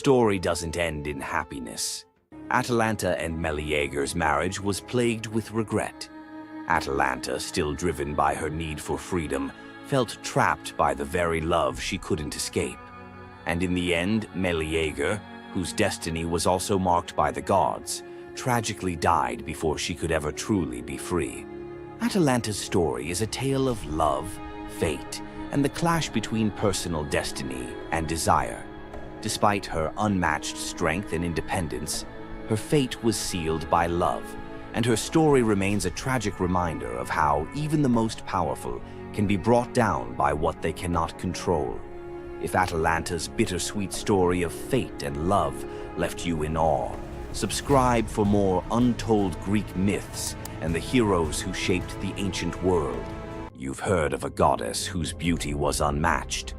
Story doesn't end in happiness. Atalanta and Meleager's marriage was plagued with regret. Atalanta, still driven by her need for freedom, felt trapped by the very love she couldn't escape. And in the end, Meleager, whose destiny was also marked by the gods, tragically died before she could ever truly be free. Atalanta's story is a tale of love, fate, and the clash between personal destiny and desire. Despite her unmatched strength and independence, her fate was sealed by love, and her story remains a tragic reminder of how even the most powerful can be brought down by what they cannot control. If Atalanta's bittersweet story of fate and love left you in awe, subscribe for more untold Greek myths and the heroes who shaped the ancient world. You've heard of a goddess whose beauty was unmatched.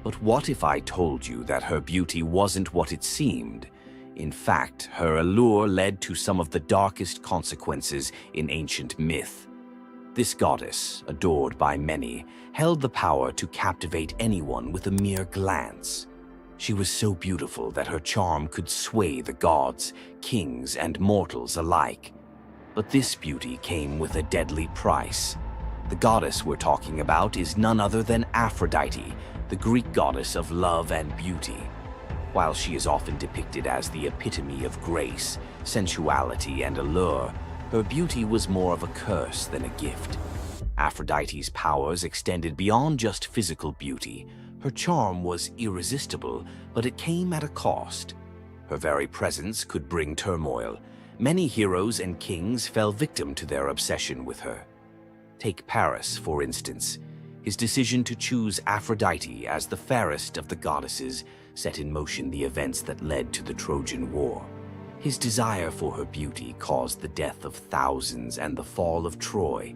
But what if I told you that her beauty wasn't what it seemed? In fact, her allure led to some of the darkest consequences in ancient myth. This goddess, adored by many, held the power to captivate anyone with a mere glance. She was so beautiful that her charm could sway the gods, kings, and mortals alike. But this beauty came with a deadly price. The goddess we're talking about is none other than Aphrodite, the Greek goddess of love and beauty. While she is often depicted as the epitome of grace, sensuality, and allure, her beauty was more of a curse than a gift. Aphrodite's powers extended beyond just physical beauty. Her charm was irresistible, but it came at a cost. Her very presence could bring turmoil. Many heroes and kings fell victim to their obsession with her. Take Paris, for instance. His decision to choose Aphrodite as the fairest of the goddesses set in motion the events that led to the Trojan War. His desire for her beauty caused the death of thousands and the fall of Troy.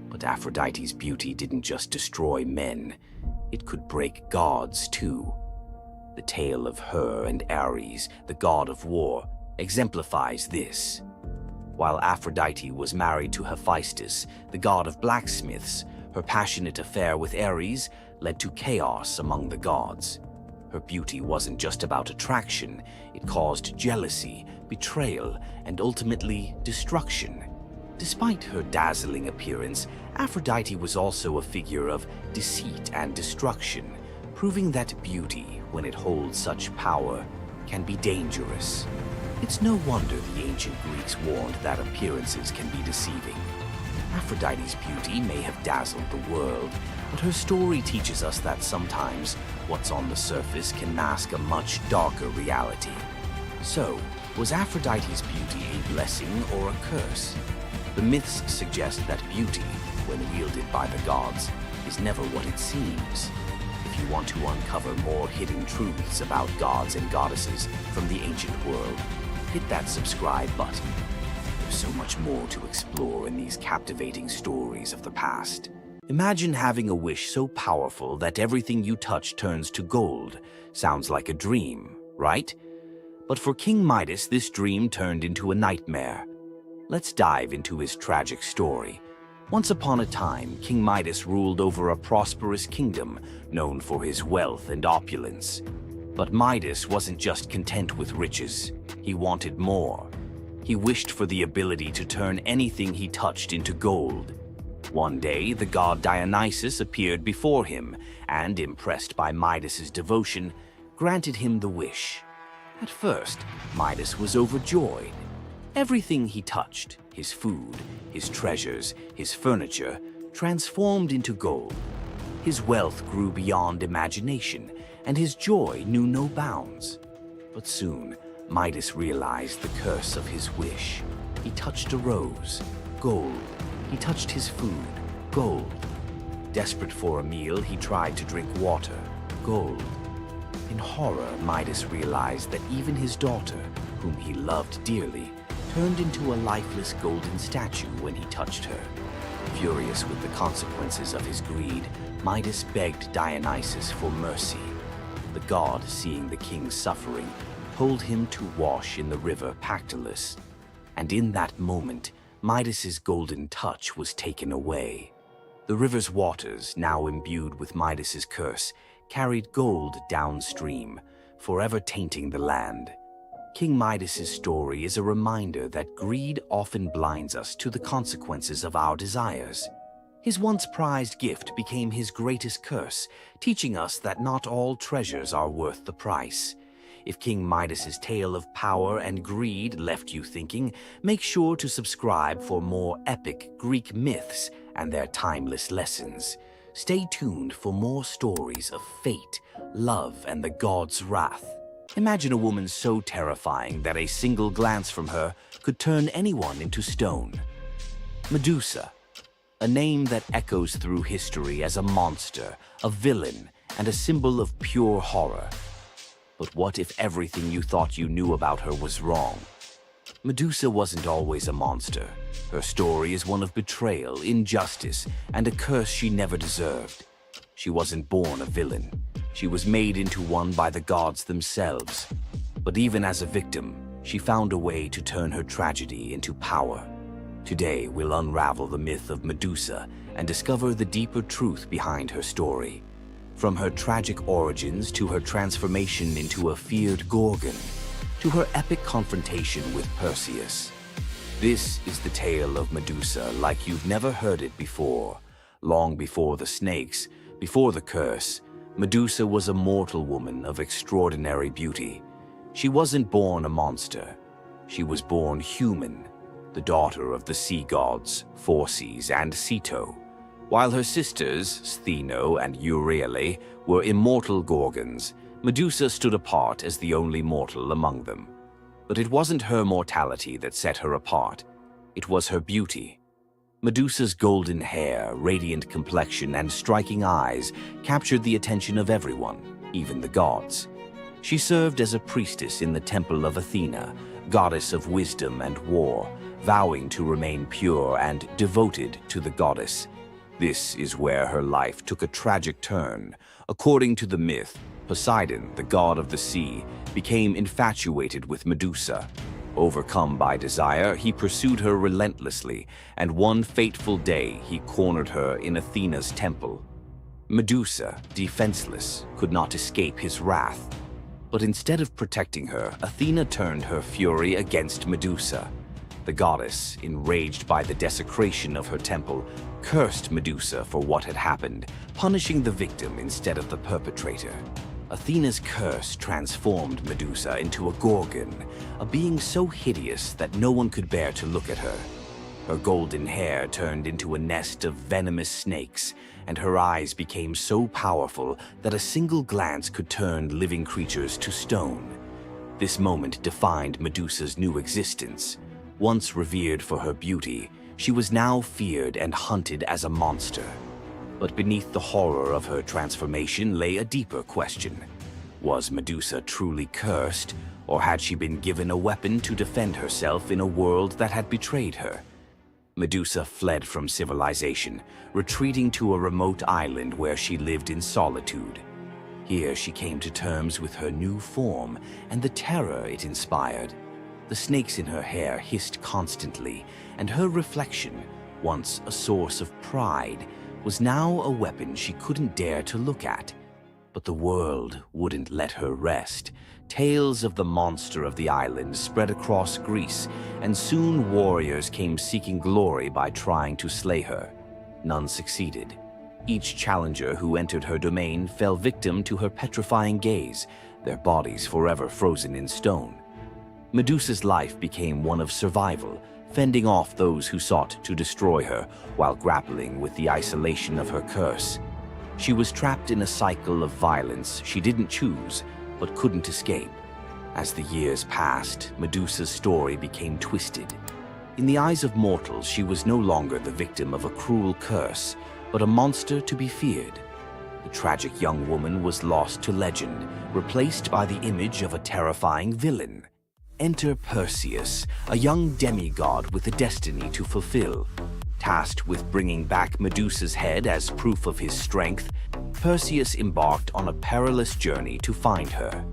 But Aphrodite's beauty didn't just destroy men, it could break gods too. The tale of her and Ares, the god of war, exemplifies this. While Aphrodite was married to Hephaestus, the god of blacksmiths, her passionate affair with Ares led to chaos among the gods. Her beauty wasn't just about attraction, it caused jealousy, betrayal, and ultimately destruction. Despite her dazzling appearance, Aphrodite was also a figure of deceit and destruction, proving that beauty, when it holds such power, can be dangerous. It's no wonder the ancient Greeks warned that appearances can be deceiving. Aphrodite's beauty may have dazzled the world, but her story teaches us that sometimes what's on the surface can mask a much darker reality. So, was Aphrodite's beauty a blessing or a curse? The myths suggest that beauty, when wielded by the gods, is never what it seems. If you want to uncover more hidden truths about gods and goddesses from the ancient world, hit that subscribe button. There's so much more to explore in these captivating stories of the past. Imagine having a wish so powerful that everything you touch turns to gold. Sounds like a dream, right? But for King Midas, this dream turned into a nightmare. Let's dive into his tragic story. Once upon a time, King Midas ruled over a prosperous kingdom known for his wealth and opulence. But Midas wasn't just content with riches. He wanted more. He wished for the ability to turn anything he touched into gold. One day, the god Dionysus appeared before him and, impressed by Midas's devotion, granted him the wish. At first, Midas was overjoyed. Everything he touched, his food, his treasures, his furniture, transformed into gold. His wealth grew beyond imagination, and his joy knew no bounds. But soon, Midas realized the curse of his wish. He touched a rose, gold. He touched his food, gold. Desperate for a meal, he tried to drink water, gold. In horror, Midas realized that even his daughter, whom he loved dearly, turned into a lifeless golden statue when he touched her. Furious with the consequences of his greed, Midas begged Dionysus for mercy. The god, seeing the king's suffering, told him to wash in the river Pactolus. And in that moment, Midas's golden touch was taken away. The river's waters, now imbued with Midas's curse, carried gold downstream, forever tainting the land. King Midas's story is a reminder that greed often blinds us to the consequences of our desires. His once prized gift became his greatest curse, teaching us that not all treasures are worth the price. If King Midas's tale of power and greed left you thinking, make sure to subscribe for more epic Greek myths and their timeless lessons. Stay tuned for more stories of fate, love, and the gods' wrath. Imagine a woman so terrifying that a single glance from her could turn anyone into stone. Medusa, a name that echoes through history as a monster, a villain, and a symbol of pure horror. But what if everything you thought you knew about her was wrong? Medusa wasn't always a monster. Her story is one of betrayal, injustice, and a curse she never deserved. She wasn't born a villain. She was made into one by the gods themselves. But even as a victim, she found a way to turn her tragedy into power. Today, we'll unravel the myth of Medusa and discover the deeper truth behind her story. From her tragic origins to her transformation into a feared Gorgon, to her epic confrontation with Perseus. This is the tale of Medusa like you've never heard it before. Long before the snakes, before the curse, Medusa was a mortal woman of extraordinary beauty. She wasn't born a monster. She was born human, the daughter of the sea gods, Phorcys and Ceto. While her sisters, Stheno and Euryale, were immortal Gorgons, Medusa stood apart as the only mortal among them. But it wasn't her mortality that set her apart. It was her beauty. Medusa's golden hair, radiant complexion, and striking eyes captured the attention of everyone, even the gods. She served as a priestess in the temple of Athena, goddess of wisdom and war, vowing to remain pure and devoted to the goddess. This is where her life took a tragic turn. According to the myth, Poseidon, the god of the sea, became infatuated with Medusa. Overcome by desire, he pursued her relentlessly, and one fateful day he cornered her in Athena's temple. Medusa, defenseless, could not escape his wrath. But instead of protecting her, Athena turned her fury against Medusa. The goddess, enraged by the desecration of her temple, cursed Medusa for what had happened, punishing the victim instead of the perpetrator. Athena's curse transformed Medusa into a Gorgon, a being so hideous that no one could bear to look at her. Her golden hair turned into a nest of venomous snakes, and her eyes became so powerful that a single glance could turn living creatures to stone. This moment defined Medusa's new existence. Once revered for her beauty, she was now feared and hunted as a monster. But beneath the horror of her transformation lay a deeper question. Was Medusa truly cursed, or had she been given a weapon to defend herself in a world that had betrayed her? Medusa fled from civilization, retreating to a remote island where she lived in solitude. Here she came to terms with her new form and the terror it inspired. The snakes in her hair hissed constantly, and her reflection, once a source of pride, was now a weapon she couldn't dare to look at. But the world wouldn't let her rest. Tales of the monster of the island spread across Greece, and soon warriors came seeking glory by trying to slay her. None succeeded. Each challenger who entered her domain fell victim to her petrifying gaze, their bodies forever frozen in stone. Medusa's life became one of survival, fending off those who sought to destroy her while grappling with the isolation of her curse. She was trapped in a cycle of violence she didn't choose, but couldn't escape. As the years passed, Medusa's story became twisted. In the eyes of mortals, she was no longer the victim of a cruel curse, but a monster to be feared. The tragic young woman was lost to legend, replaced by the image of a terrifying villain. Enter Perseus, a young demigod with a destiny to fulfill. Tasked with bringing back Medusa's head as proof of his strength, Perseus embarked on a perilous journey to find her.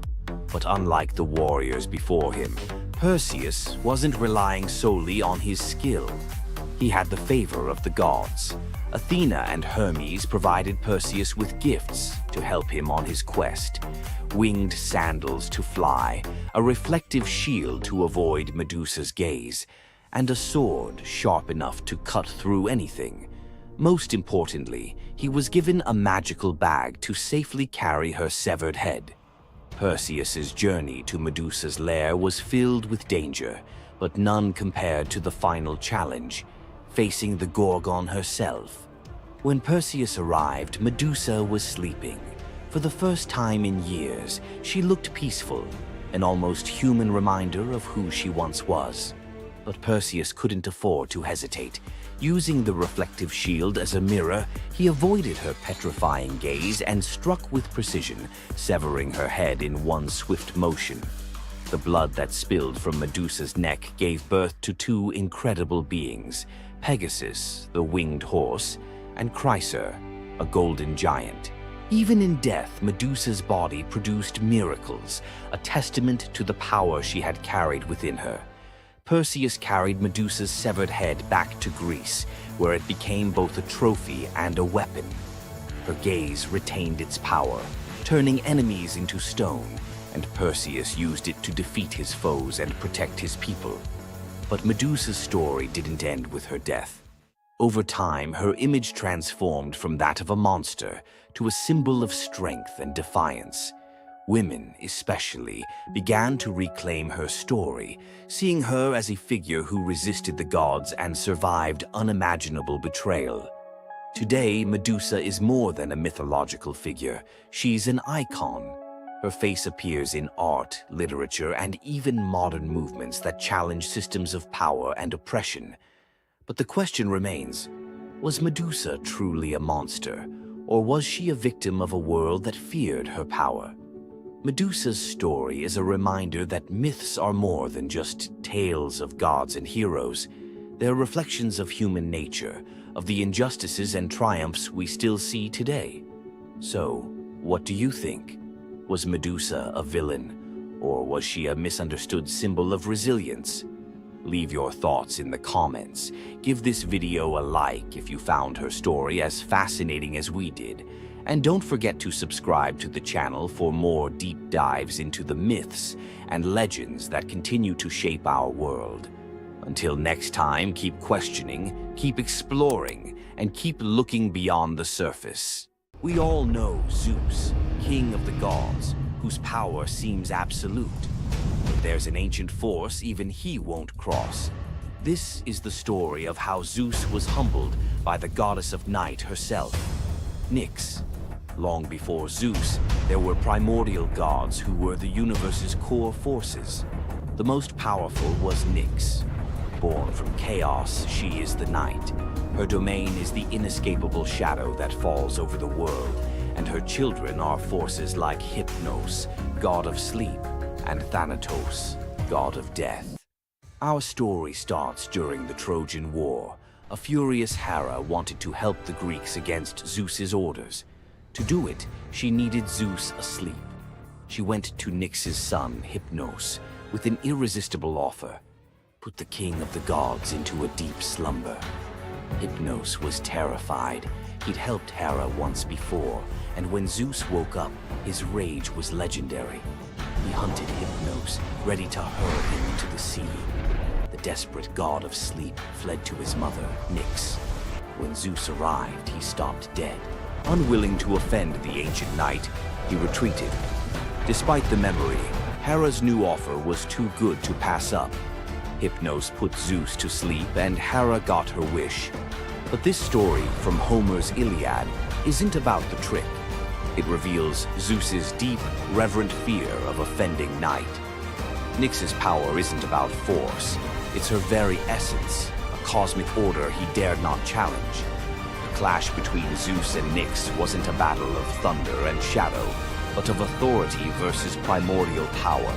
But unlike the warriors before him, Perseus wasn't relying solely on his skill. He had the favor of the gods. Athena and Hermes provided Perseus with gifts to help him on his quest. Winged sandals to fly, a reflective shield to avoid Medusa's gaze, and a sword sharp enough to cut through anything. Most importantly, he was given a magical bag to safely carry her severed head. Perseus's journey to Medusa's lair was filled with danger, but none compared to the final challenge, facing the Gorgon herself. When Perseus arrived, Medusa was sleeping. For the first time in years, she looked peaceful, an almost human reminder of who she once was. But Perseus couldn't afford to hesitate. Using the reflective shield as a mirror, he avoided her petrifying gaze and struck with precision, severing her head in one swift motion. The blood that spilled from Medusa's neck gave birth to two incredible beings, Pegasus, the winged horse, and Chryser, a golden giant. Even in death, Medusa's body produced miracles, a testament to the power she had carried within her. Perseus carried Medusa's severed head back to Greece, where it became both a trophy and a weapon. Her gaze retained its power, turning enemies into stone, and Perseus used it to defeat his foes and protect his people. But Medusa's story didn't end with her death. Over time, her image transformed from that of a monster to a symbol of strength and defiance. Women, especially, began to reclaim her story, seeing her as a figure who resisted the gods and survived unimaginable betrayal. Today, Medusa is more than a mythological figure. She's an icon. Her face appears in art, literature, and even modern movements that challenge systems of power and oppression. But the question remains, was Medusa truly a monster, or was she a victim of a world that feared her power? Medusa's story is a reminder that myths are more than just tales of gods and heroes. They're reflections of human nature, of the injustices and triumphs we still see today. So, what do you think? Was Medusa a villain, or was she a misunderstood symbol of resilience? Leave your thoughts in the comments. Give this video a like if you found her story as fascinating as we did. And don't forget to subscribe to the channel for more deep dives into the myths and legends that continue to shape our world. Until next time, keep questioning, keep exploring, and keep looking beyond the surface. We all know Zeus, king of the gods, whose power seems absolute. But there's an ancient force even he won't cross. This is the story of how Zeus was humbled by the goddess of night herself, Nyx. Long before Zeus, there were primordial gods who were the universe's core forces. The most powerful was Nyx. Born from chaos, she is the night. Her domain is the inescapable shadow that falls over the world, and her children are forces like Hypnos, god of sleep, and Thanatos, god of death. Our story starts during the Trojan War. A furious Hera wanted to help the Greeks against Zeus's orders. To do it, she needed Zeus asleep. She went to Nyx's son, Hypnos, with an irresistible offer: put the king of the gods into a deep slumber. Hypnos was terrified. He'd helped Hera once before, and when Zeus woke up, his rage was legendary. He hunted Hypnos, ready to hurl him into the sea. The desperate god of sleep fled to his mother, Nyx. When Zeus arrived, he stopped dead. Unwilling to offend the ancient knight, he retreated. Despite the memory, Hera's new offer was too good to pass up. Hypnos put Zeus to sleep, and Hera got her wish. But this story from Homer's Iliad isn't about the trick. It reveals Zeus's deep, reverent fear of offending night. Nyx's power isn't about force. It's her very essence, a cosmic order he dared not challenge. The clash between Zeus and Nyx wasn't a battle of thunder and shadow, but of authority versus primordial power.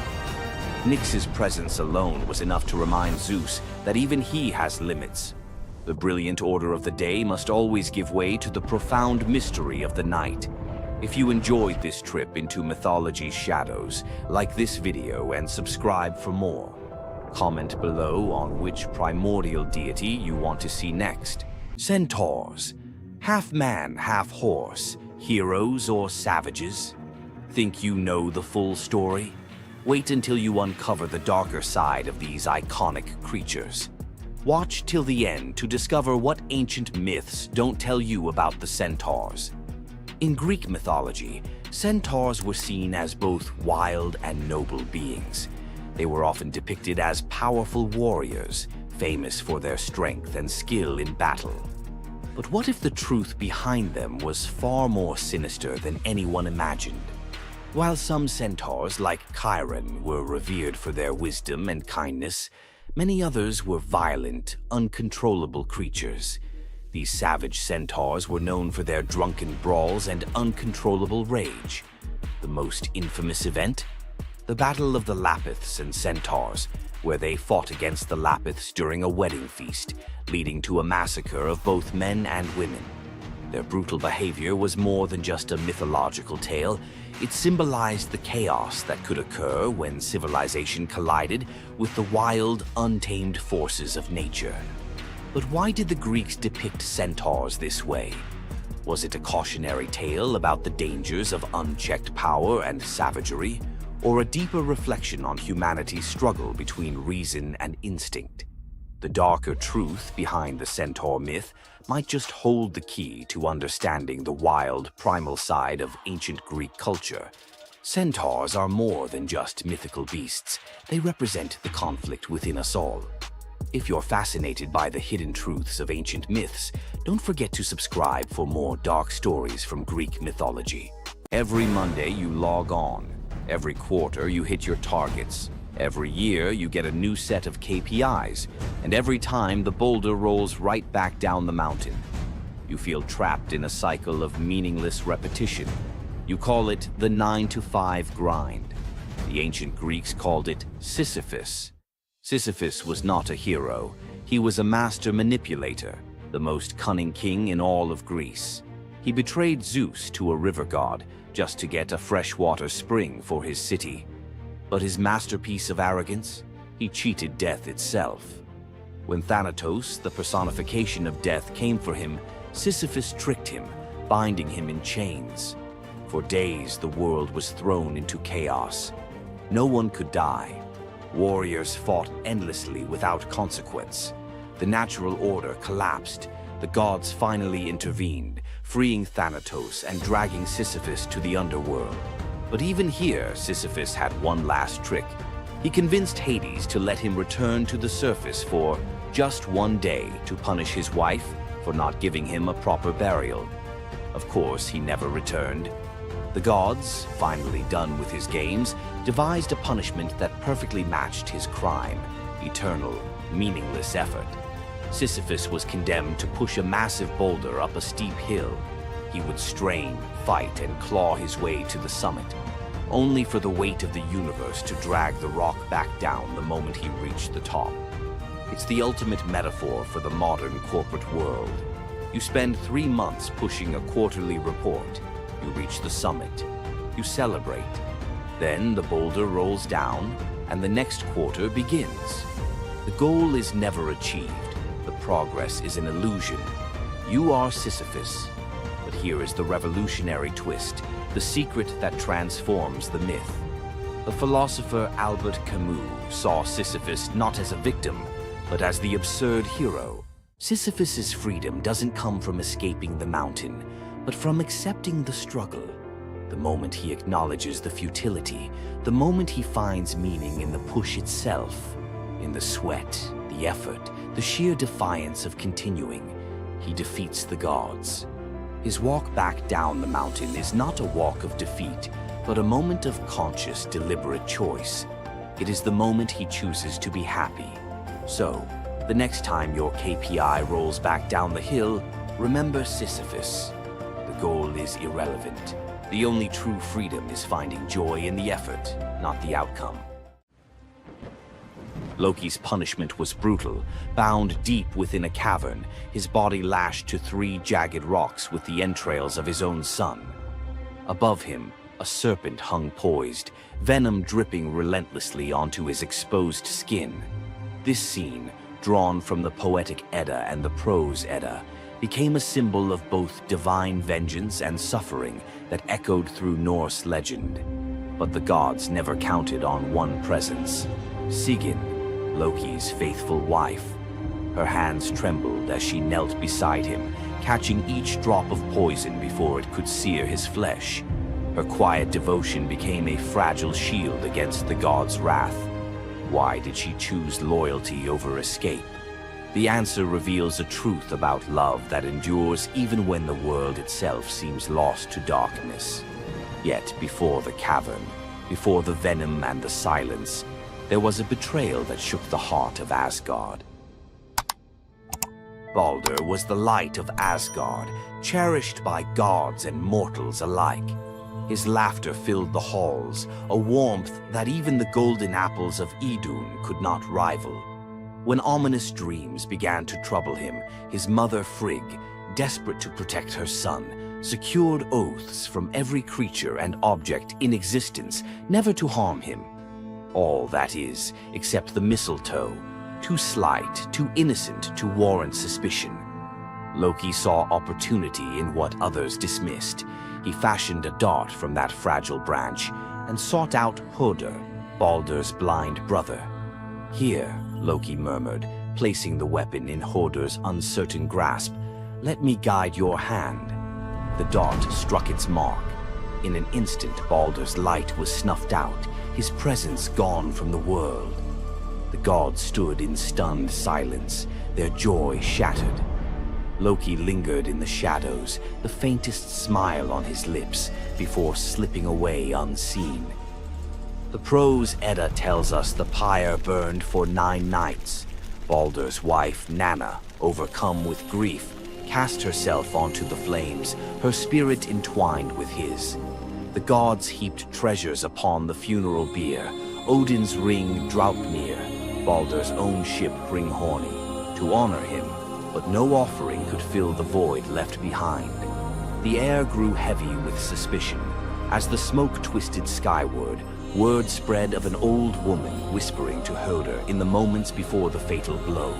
Nyx's presence alone was enough to remind Zeus that even he has limits. The brilliant order of the day must always give way to the profound mystery of the night. If you enjoyed this trip into mythology's shadows, like this video and subscribe for more. Comment below on which primordial deity you want to see next. Centaurs. Half man, half horse. Heroes or savages? Think you know the full story? Wait until you uncover the darker side of these iconic creatures. Watch till the end to discover what ancient myths don't tell you about the centaurs. In Greek mythology, centaurs were seen as both wild and noble beings. They were often depicted as powerful warriors, famous for their strength and skill in battle. But what if the truth behind them was far more sinister than anyone imagined? While some centaurs, like Chiron, were revered for their wisdom and kindness, many others were violent, uncontrollable creatures. These savage centaurs were known for their drunken brawls and uncontrollable rage. The most infamous event? The Battle of the Lapiths and Centaurs, where they fought against the Lapiths during a wedding feast, leading to a massacre of both men and women. Their brutal behavior was more than just a mythological tale. It symbolized the chaos that could occur when civilization collided with the wild, untamed forces of nature. But why did the Greeks depict centaurs this way? Was it a cautionary tale about the dangers of unchecked power and savagery, or a deeper reflection on humanity's struggle between reason and instinct? The darker truth behind the centaur myth might just hold the key to understanding the wild, primal side of ancient Greek culture. Centaurs are more than just mythical beasts. They represent the conflict within us all. If you're fascinated by the hidden truths of ancient myths, don't forget to subscribe for more dark stories from Greek mythology. Every Monday you log on. Every quarter you hit your targets. Every year you get a new set of KPIs, and every time the boulder rolls right back down the mountain. You feel trapped in a cycle of meaningless repetition. You call it the 9-to-5 grind. The ancient Greeks called it Sisyphus. Sisyphus was not a hero. He was a master manipulator, the most cunning king in all of Greece. He betrayed Zeus to a river god just to get a freshwater spring for his city. But his masterpiece of arrogance? He cheated death itself. When Thanatos, the personification of death, came for him, Sisyphus tricked him, binding him in chains. For days, the world was thrown into chaos. No one could die. Warriors fought endlessly without consequence. The natural order collapsed. The gods finally intervened, freeing Thanatos and dragging Sisyphus to the underworld. But even here, Sisyphus had one last trick. He convinced Hades to let him return to the surface for just one day to punish his wife for not giving him a proper burial. Of course, he never returned. The gods, finally done with his games, devised a punishment that perfectly matched his crime: eternal, meaningless effort. Sisyphus was condemned to push a massive boulder up a steep hill. He would strain, fight, and claw his way to the summit, only for the weight of the universe to drag the rock back down the moment he reached the top. It's the ultimate metaphor for the modern corporate world. You spend 3 months pushing a quarterly report. You reach the summit. You celebrate. Then the boulder rolls down, and the next quarter begins. The goal is never achieved. The progress is an illusion. You are Sisyphus. But here is the revolutionary twist, the secret that transforms the myth. The philosopher Albert Camus saw Sisyphus not as a victim, but as the absurd hero. Sisyphus's freedom doesn't come from escaping the mountain, but from accepting the struggle. The moment he acknowledges the futility, the moment he finds meaning in the push itself, in the sweat, the effort, the sheer defiance of continuing, he defeats the gods. His walk back down the mountain is not a walk of defeat, but a moment of conscious, deliberate choice. It is the moment he chooses to be happy. So, the next time your KPI rolls back down the hill, remember Sisyphus. The goal is irrelevant. The only true freedom is finding joy in the effort, not the outcome. Loki's punishment was brutal. Bound deep within a cavern, his body lashed to 3 jagged rocks with the entrails of his own son. Above him, a serpent hung poised, venom dripping relentlessly onto his exposed skin. This scene, drawn from the poetic Edda and the prose Edda, became a symbol of both divine vengeance and suffering that echoed through Norse legend. But the gods never counted on one presence: Sigyn, Loki's faithful wife. Her hands trembled as she knelt beside him, catching each drop of poison before it could sear his flesh. Her quiet devotion became a fragile shield against the god's wrath. Why did she choose loyalty over escape? The answer reveals a truth about love that endures even when the world itself seems lost to darkness. Yet before the cavern, before the venom and the silence, there was a betrayal that shook the heart of Asgard. Balder was the light of Asgard, cherished by gods and mortals alike. His laughter filled the halls, a warmth that even the golden apples of Idun could not rival. When ominous dreams began to trouble him, his mother Frigg, desperate to protect her son, secured oaths from every creature and object in existence never to harm him. All, that is, except the mistletoe, too slight, too innocent to warrant suspicion. Loki saw opportunity in what others dismissed. He fashioned a dart from that fragile branch and sought out Hoder, Balder's blind brother. "Here," Loki murmured, placing the weapon in Hoder's uncertain grasp, "let me guide your hand." The dart struck its mark. In an instant, Balder's light was snuffed out, his presence gone from the world. The gods stood in stunned silence, their joy shattered. Loki lingered in the shadows, the faintest smile on his lips, before slipping away unseen. The prose Edda tells us the pyre burned for 9 nights. Balder's wife, Nanna, overcome with grief, cast herself onto the flames, her spirit entwined with his. The gods heaped treasures upon the funeral bier, Odin's ring Draupnir, Balder's own ship Hringhorni, to honor him, but no offering could fill the void left behind. The air grew heavy with suspicion. As the smoke twisted skyward, word spread of an old woman whispering to Hoder in the moments before the fatal blow.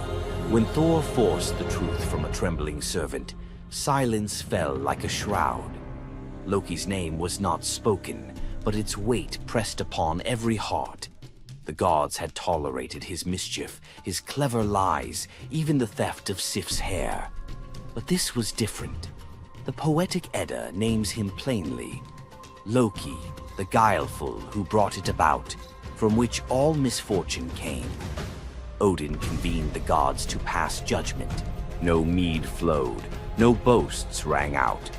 When Thor forced the truth from a trembling servant, silence fell like a shroud. Loki's name was not spoken, but its weight pressed upon every heart. The gods had tolerated his mischief, his clever lies, even the theft of Sif's hair. But this was different. The poetic Edda names him plainly: Loki, the guileful who brought it about, from which all misfortune came. Odin convened the gods to pass judgment. No mead flowed, no boasts rang out.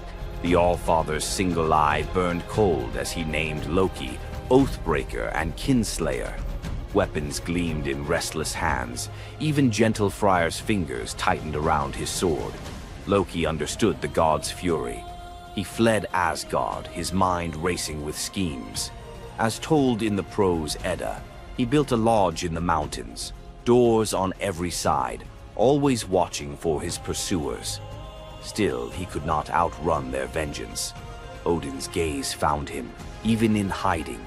The All-Father's single eye burned cold as he named Loki Oathbreaker and Kinslayer. Weapons gleamed in restless hands. Even gentle Friar's fingers tightened around his sword. Loki understood the god's fury. He fled Asgard, his mind racing with schemes. As told in the prose Edda, he built a lodge in the mountains, doors on every side, always watching for his pursuers. Still, he could not outrun their vengeance. Odin's gaze found him, even in hiding.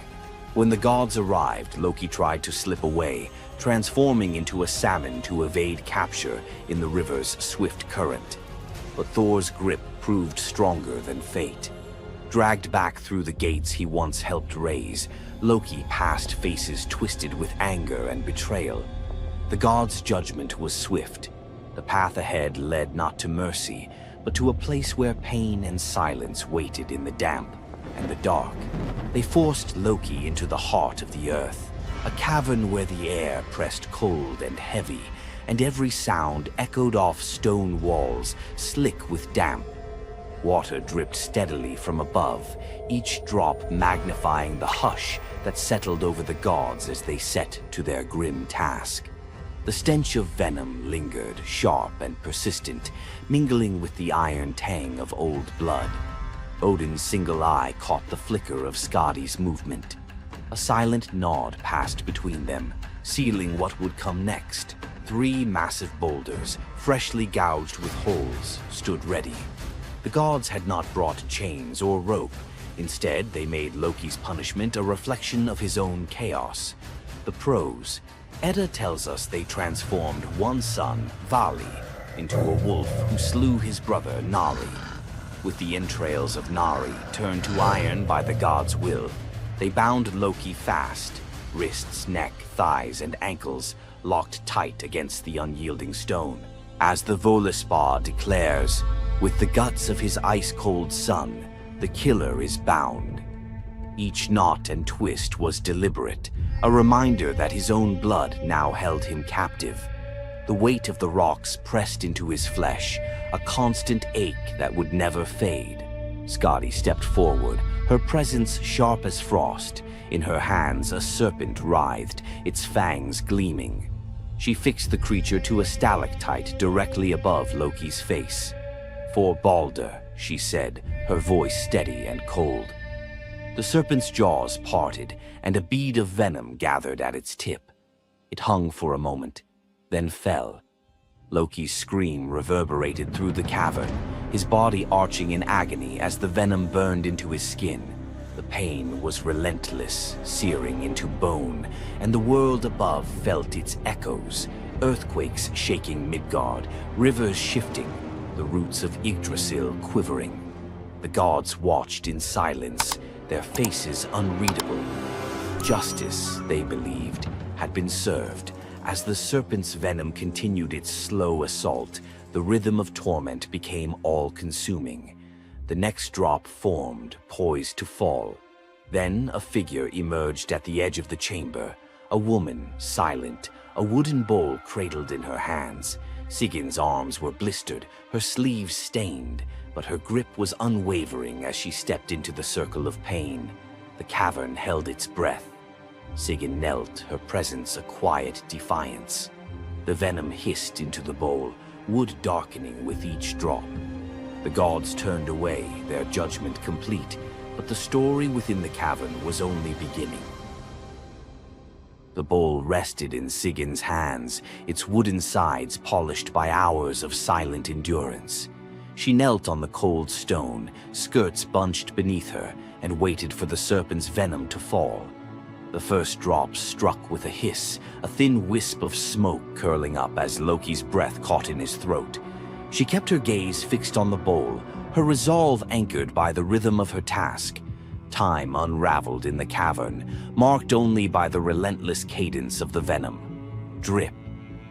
When the gods arrived, Loki tried to slip away, transforming into a salmon to evade capture in the river's swift current. But Thor's grip proved stronger than fate. Dragged back through the gates he once helped raise, Loki passed faces twisted with anger and betrayal. The god's judgment was swift. The path ahead led not to mercy, but to a place where pain and silence waited in the damp and the dark. They forced Loki into the heart of the earth, a cavern where the air pressed cold and heavy, and every sound echoed off stone walls, slick with damp. Water dripped steadily from above, each drop magnifying the hush that settled over the gods as they set to their grim task. The stench of venom lingered, sharp and persistent, mingling with the iron tang of old blood. Odin's single eye caught the flicker of Skadi's movement. A silent nod passed between them, sealing what would come next. 3 massive boulders, freshly gouged with holes, stood ready. The gods had not brought chains or rope. Instead, they made Loki's punishment a reflection of his own chaos. The prose: Edda tells us they transformed one son, Vali, into a wolf who slew his brother, Nari. With the entrails of Nari turned to iron by the god's will, they bound Loki fast, wrists, neck, thighs, and ankles locked tight against the unyielding stone. As the Völuspá declares, with the guts of his ice-cold son, the killer is bound. Each knot and twist was deliberate, a reminder that his own blood now held him captive. The weight of the rocks pressed into his flesh, a constant ache that would never fade. Skadi stepped forward, her presence sharp as frost. In her hands a serpent writhed, its fangs gleaming. She fixed the creature to a stalactite directly above Loki's face. "For Balder," she said, her voice steady and cold. The serpent's jaws parted, and a bead of venom gathered at its tip. It hung for a moment, then fell. Loki's scream reverberated through the cavern, his body arching in agony as the venom burned into his skin. The pain was relentless, searing into bone, and the world above felt its echoes, earthquakes shaking Midgard, rivers shifting, the roots of Yggdrasil quivering. The gods watched in silence, their faces unreadable. Justice, they believed, had been served. As the serpent's venom continued its slow assault, the rhythm of torment became all-consuming. The next drop formed, poised to fall. Then a figure emerged at the edge of the chamber, a woman, silent, a wooden bowl cradled in her hands. Sigin's arms were blistered, her sleeves stained, but her grip was unwavering as she stepped into the circle of pain. The cavern held its breath. Sigyn knelt, her presence a quiet defiance. The venom hissed into the bowl, wood darkening with each drop. The gods turned away, their judgment complete, but the story within the cavern was only beginning. The bowl rested in Sigyn's hands, its wooden sides polished by hours of silent endurance. She knelt on the cold stone, skirts bunched beneath her, and waited for the serpent's venom to fall. The first drop struck with a hiss, a thin wisp of smoke curling up as Loki's breath caught in his throat. She kept her gaze fixed on the bowl, her resolve anchored by the rhythm of her task. Time unraveled in the cavern, marked only by the relentless cadence of the venom. Drip,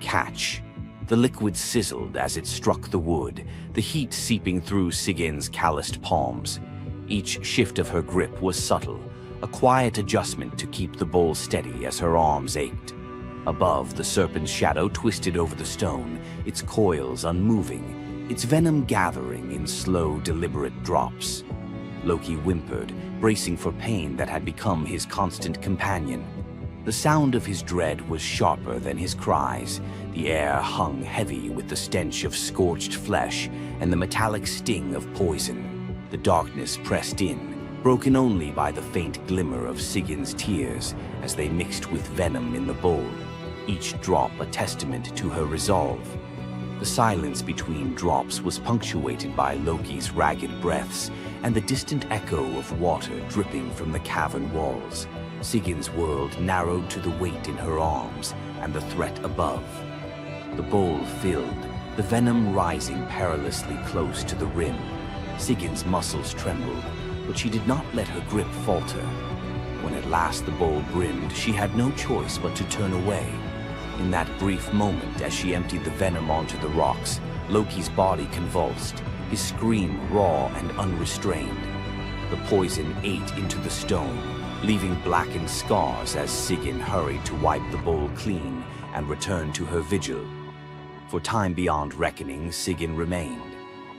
catch. The liquid sizzled as it struck the wood, the heat seeping through Sigyn's calloused palms. Each shift of her grip was subtle, a quiet adjustment to keep the bowl steady as her arms ached. Above, the serpent's shadow twisted over the stone, its coils unmoving, its venom gathering in slow, deliberate drops. Loki whimpered, bracing for pain that had become his constant companion. The sound of his dread was sharper than his cries. The air hung heavy with the stench of scorched flesh and the metallic sting of poison. The darkness pressed in, broken only by the faint glimmer of Sigyn's tears as they mixed with venom in the bowl, each drop a testament to her resolve. The silence between drops was punctuated by Loki's ragged breaths and the distant echo of water dripping from the cavern walls. Sigyn's world narrowed to the weight in her arms and the threat above. The bowl filled, the venom rising perilously close to the rim. Sigyn's muscles trembled, but she did not let her grip falter. When at last the bowl brimmed, she had no choice but to turn away. In that brief moment, as she emptied the venom onto the rocks, Loki's body convulsed, his scream raw and unrestrained. The poison ate into the stone, leaving blackened scars as Sigyn hurried to wipe the bowl clean and return to her vigil. For time beyond reckoning, Sigyn remained.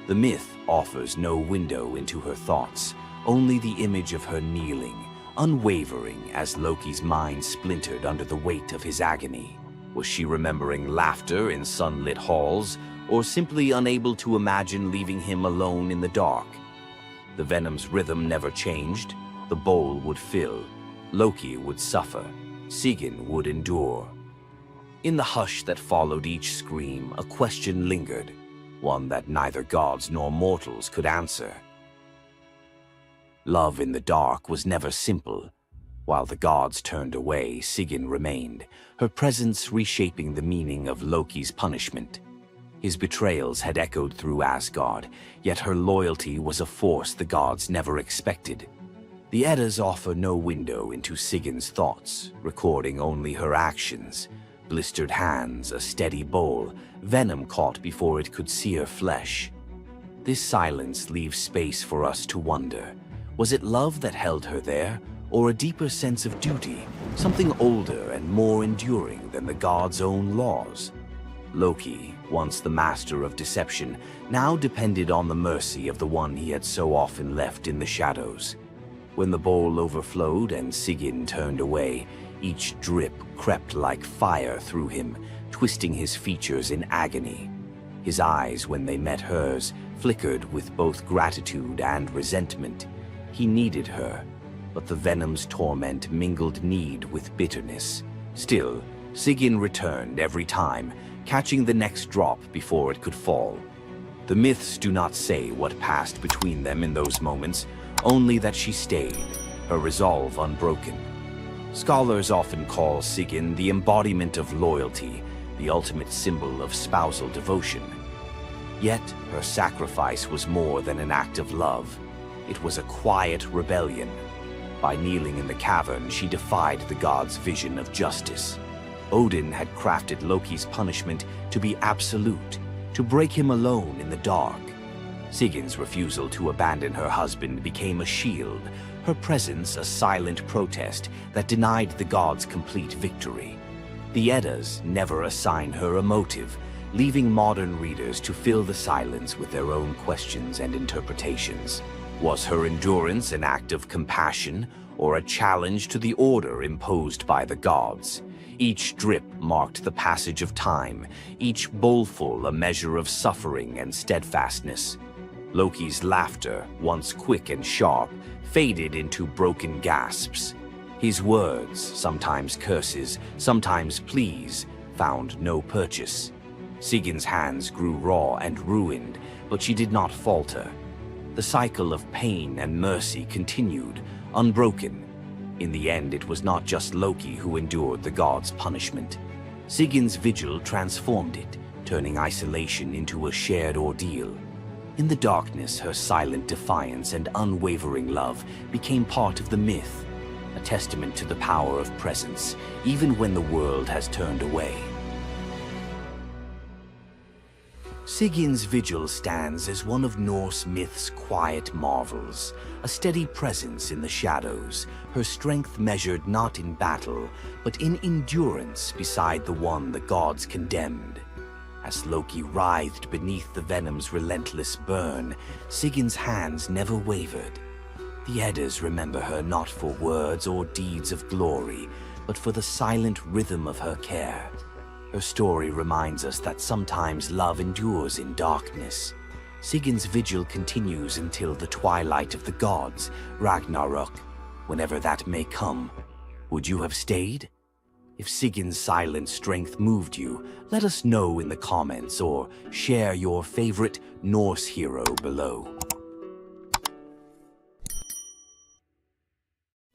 The myth offers no window into her thoughts, only the image of her kneeling, unwavering as Loki's mind splintered under the weight of his agony. Was she remembering laughter in sunlit halls, or simply unable to imagine leaving him alone in the dark? The venom's rhythm never changed. The bowl would fill. Loki would suffer. Sigyn would endure. In the hush that followed each scream, a question lingered, one that neither gods nor mortals could answer. Love in the dark was never simple. While the gods turned away, Sigyn remained, her presence reshaping the meaning of Loki's punishment. His betrayals had echoed through Asgard, yet her loyalty was a force the gods never expected. The Eddas offer no window into Sigyn's thoughts, recording only her actions. Blistered hands, a steady bowl, venom caught before it could sear flesh. This silence leaves space for us to wonder. Was it love that held her there, or a deeper sense of duty, something older and more enduring than the gods' own laws? Loki, once the master of deception, now depended on the mercy of the one he had so often left in the shadows. When the bowl overflowed and Sigyn turned away, each drip crept like fire through him, twisting his features in agony. His eyes, when they met hers, flickered with both gratitude and resentment. He needed her, but the venom's torment mingled need with bitterness. Still, Sigyn returned every time, catching the next drop before it could fall. The myths do not say what passed between them in those moments, only that she stayed, her resolve unbroken. Scholars often call Sigyn the embodiment of loyalty, the ultimate symbol of spousal devotion. Yet, her sacrifice was more than an act of love. It was a quiet rebellion. By kneeling in the cavern, she defied the gods' vision of justice. Odin had crafted Loki's punishment to be absolute, to break him alone in the dark. Sigyn's refusal to abandon her husband became a shield, her presence a silent protest that denied the gods complete victory. The Eddas never assign her a motive, leaving modern readers to fill the silence with their own questions and interpretations. Was her endurance an act of compassion or a challenge to the order imposed by the gods? Each drip marked the passage of time, each bowlful a measure of suffering and steadfastness. Loki's laughter, once quick and sharp, faded into broken gasps. His words, sometimes curses, sometimes pleas, found no purchase. Sigyn's hands grew raw and ruined, but she did not falter. The cycle of pain and mercy continued, unbroken. In the end, it was not just Loki who endured the gods' punishment. Sigyn's vigil transformed it, turning isolation into a shared ordeal. In the darkness, her silent defiance and unwavering love became part of the myth, a testament to the power of presence, even when the world has turned away. Sigyn's vigil stands as one of Norse myth's quiet marvels, a steady presence in the shadows, her strength measured not in battle, but in endurance beside the one the gods condemned. As Loki writhed beneath the venom's relentless burn, Sigyn's hands never wavered. The Eddas remember her not for words or deeds of glory, but for the silent rhythm of her care. Her story reminds us that sometimes love endures in darkness. Sigyn's vigil continues until the twilight of the gods, Ragnarok, whenever that may come. Would you have stayed? If Sigyn's silent strength moved you, let us know in the comments or share your favorite Norse hero below.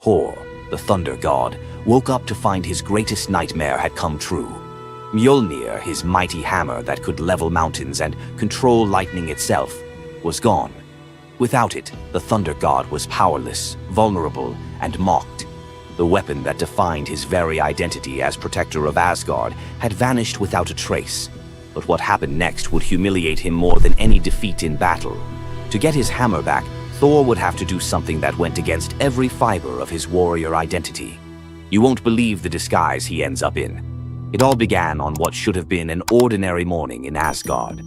Thor, the thunder god, woke up to find his greatest nightmare had come true. Mjolnir, his mighty hammer that could level mountains and control lightning itself, was gone. Without it, the thunder god was powerless, vulnerable, and mocked. The weapon that defined his very identity as protector of Asgard had vanished without a trace. But what happened next would humiliate him more than any defeat in battle. To get his hammer back, Thor would have to do something that went against every fiber of his warrior identity. You won't believe the disguise he ends up in. It all began on what should have been an ordinary morning in Asgard.